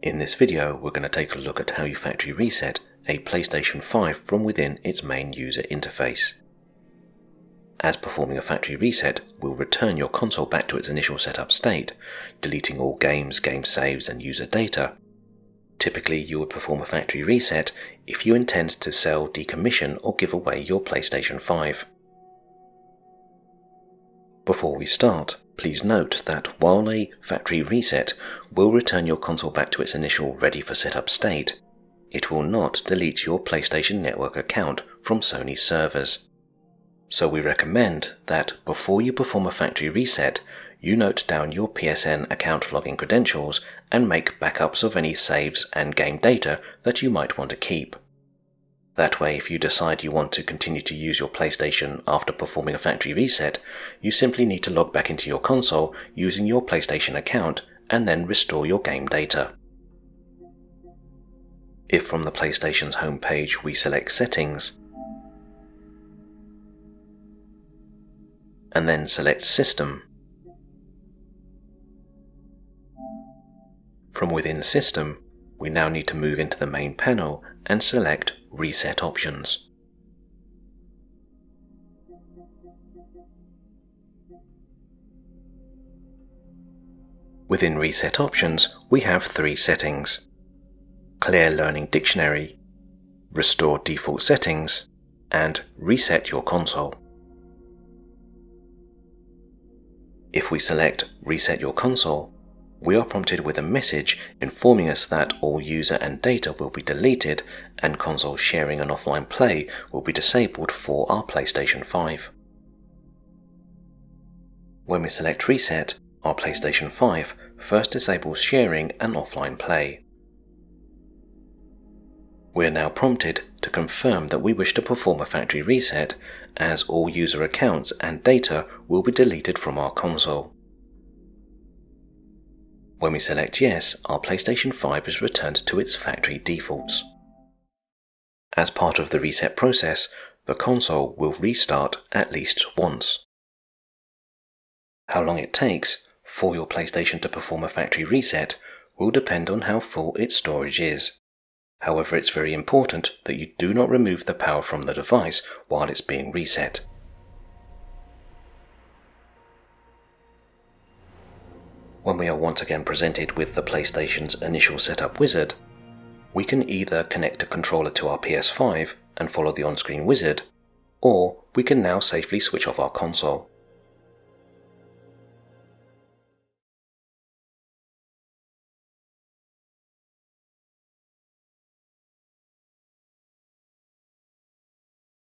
In this video, we're going to take a look at how you factory reset a PlayStation 5 from within its main user interface. As performing a factory reset will return your console back to its initial setup state, deleting all games, game saves and user data. Typically, you would perform a factory reset if you intend to sell, decommission or give away your PlayStation 5. Before we start, please note that while a factory reset will return your console back to its initial ready for setup state, it will not delete your PlayStation Network account from Sony's servers. So we recommend that before you perform a factory reset, you note down your PSN account login credentials and make backups of any saves and game data that you might want to keep. That way, if you decide you want to continue to use your PlayStation after performing a factory reset, you simply need to log back into your console using your PlayStation account and then restore your game data. If from the PlayStation's home page we select Settings, and then select System, from within System, we now need to move into the main panel and select Reset Options. Within Reset Options, we have three settings: Clear Learning Dictionary, Restore Default Settings, and Reset Your Console. If we select Reset Your Console, we are prompted with a message informing us that all user and data will be deleted and console sharing and offline play will be disabled for our PlayStation 5. When we select Reset, our PlayStation 5 first disables sharing and offline play. We are now prompted to confirm that we wish to perform a factory reset, as all user accounts and data will be deleted from our console. When we select Yes, our PlayStation 5 is returned to its factory defaults. As part of the reset process, the console will restart at least once. How long it takes for your PlayStation to perform a factory reset will depend on how full its storage is. However, it's very important that you do not remove the power from the device while it's being reset. When we are once again presented with the PlayStation's initial setup wizard, we can either connect a controller to our PS5 and follow the on-screen wizard, or we can now safely switch off our console.